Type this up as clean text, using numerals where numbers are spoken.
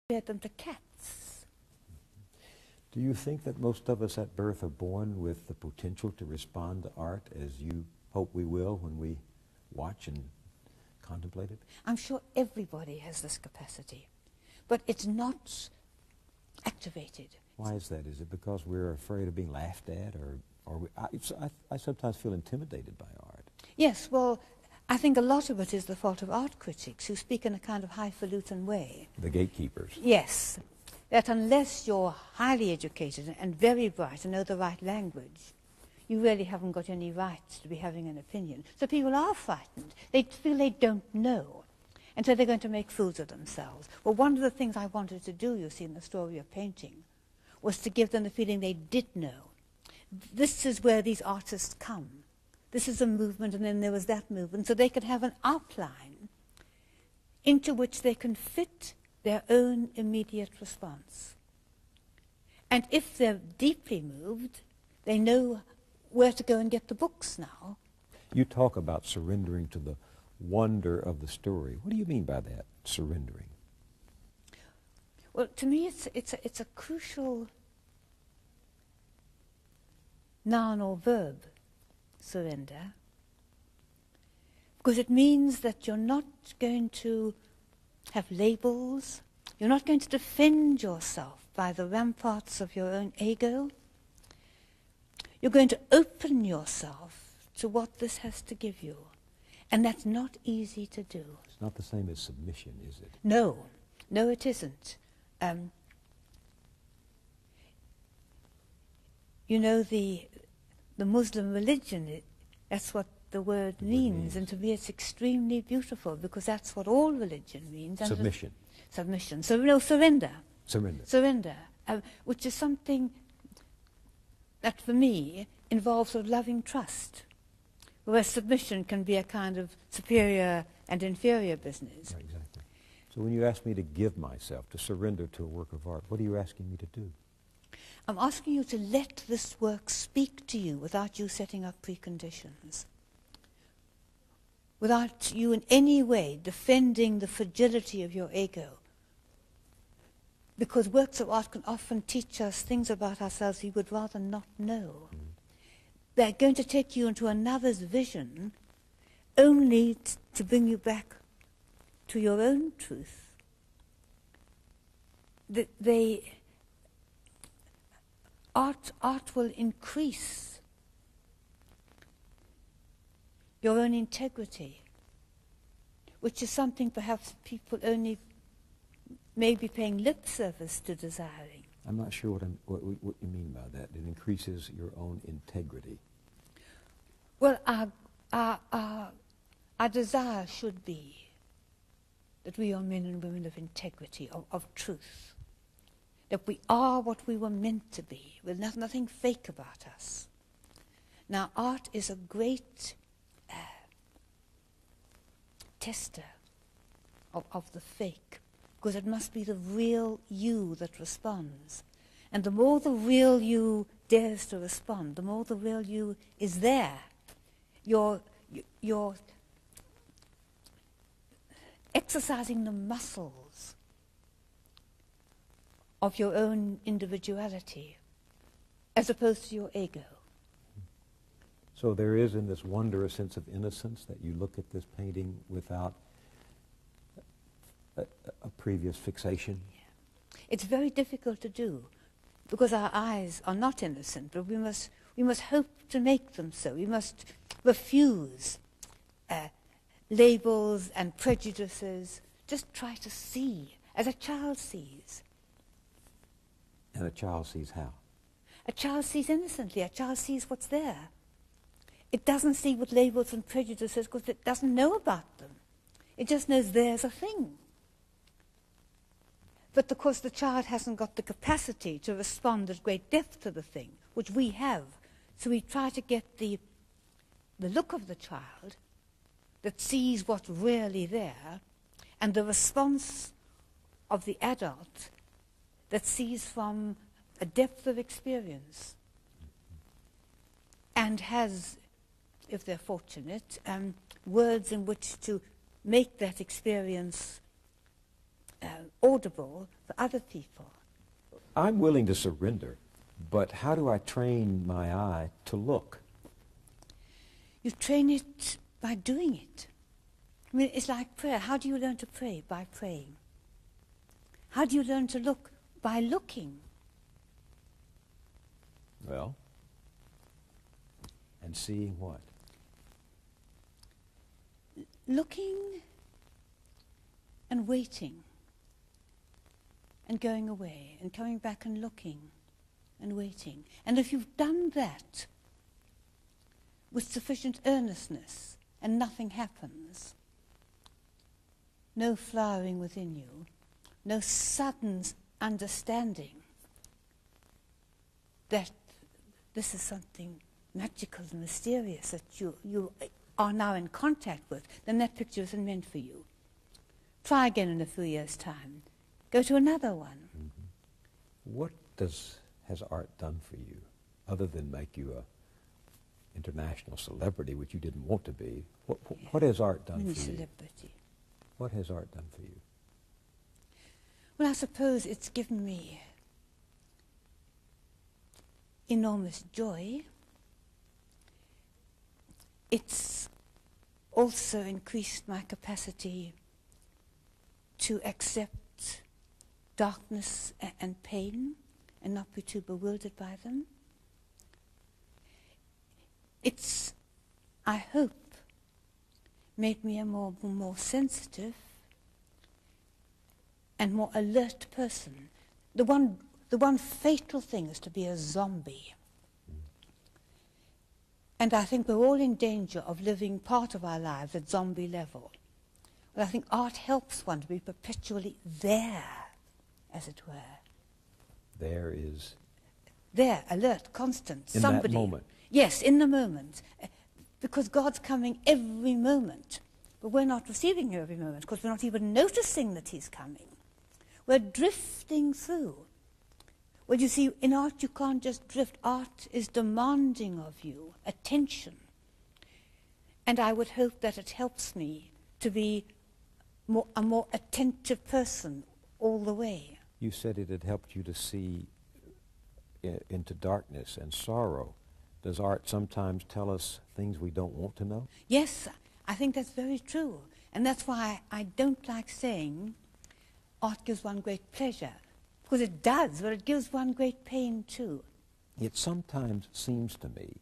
compared them to cats. Do you think that most of us at birth are born with the potential to respond to art as you hope we will when we watch and contemplate it? I'm sure everybody has this capacity, but it's not activated. Why is that? Is it because we're afraid of being laughed at, or I sometimes feel intimidated by art? Yes, well, I think a lot of it is the fault of art critics who speak in a kind of highfalutin way. The gatekeepers. Yes, that unless you're highly educated and very bright and know the right language, you really haven't got any right to be having an opinion. So people are frightened. They feel they don't know. And so they're going to make fools of themselves. Well, one of the things I wanted to do, you see, in the story of painting, was to give them the feeling they did know. This is where these artists come. This is a movement, and then there was that movement, so they could have an outline into which they can fit their own immediate response. And if they're deeply moved, they know where to go and get the books now. You talk about surrendering to the wonder of the story. What do you mean by that, surrendering? Well, to me, it's a crucial noun or verb, surrender, because it means that you're not going to have labels, you're not going to defend yourself by the ramparts of your own ego. You're going to open yourself to what this has to give you, and that's not easy to do. It's not the same as submission, is it? No, no, it isn't. You know, the Muslim religion, that's what the word means, and to me it's extremely beautiful, because that's what all religion means. Submission. Submission. So, no, surrender. Surrender. Surrender, which is something that, for me, involves a loving trust, whereas submission can be a kind of superior and inferior business. Right, exactly. So when you ask me to give myself, to surrender to a work of art, what are you asking me to do? I'm asking you to let this work speak to you without you setting up preconditions, without you in any way defending the fragility of your ego. Because works of art can often teach us things about ourselves we would rather not know. They're going to take you into another's vision only to bring you back to your own truth. Art will increase your own integrity, which is something perhaps people only may be paying lip service to desiring. I'm not sure what you mean by that. It increases your own integrity. Well, our desire should be that we are men and women of integrity, of truth, that we are what we were meant to be, with nothing fake about us. Now, art is a great tester of the fake, because it must be the real you that responds. And the more the real you dares to respond, the more the real you is there. You're exercising the muscles of your own individuality as opposed to your ego. So there is in this wonder a sense of innocence, that you look at this painting without a previous fixation? Yeah. It's very difficult to do, because our eyes are not innocent, but we must hope to make them so. We must refuse labels and prejudices. Just try to see as a child sees. And a child sees how? A child sees innocently. A child sees what's there. It doesn't see with labels and prejudices because it doesn't know about them. It just knows there's a thing. But of course the child hasn't got the capacity to respond at great depth to the thing, which we have. So we try to get the look of the child that sees what's really there, and the response of the adult that sees from a depth of experience and has, if they're fortunate, words in which to make that experience audible for other people. I'm willing to surrender, but how do I train my eye to look? You train it by doing it. I mean, it's like prayer. How do you learn to pray? By praying. How do you learn to look? By looking. Well, and seeing what? Looking and waiting and going away and coming back and looking and waiting. And if you've done that with sufficient earnestness and nothing happens, no flowering within you, no sudden understanding that this is something magical and mysterious that you are now in contact with, then that picture isn't meant for you. Try again in a few years' time. Go to another one. Mm-hmm. What has art done for you, other than make you a international celebrity, which you didn't want to be? What has art done for you? Celebrity. What has art done for you? Well, I suppose it's given me enormous joy. It's also increased my capacity to accept darkness and pain and not be too bewildered by them. It's, I hope, made me a more sensitive and more alert person. The one fatal thing is to be a zombie. And I think we're all in danger of living part of our lives at zombie level. Well, I think art helps one to be perpetually there, as it were. There is... There, alert, constant, in somebody. that moment. Yes, in the moment. Because God's coming every moment. But we're not receiving him every moment because we're not even noticing that he's coming. We're drifting through. Well, you see, in art you can't just drift. Art is demanding of you attention. And I would hope that it helps me to be a more attentive person all the way. You said it had helped you to see into darkness and sorrow. Does art sometimes tell us things we don't want to know? Yes, I think that's very true. And that's why I don't like saying art gives one great pleasure. Because it does, but it gives one great pain too. It sometimes seems to me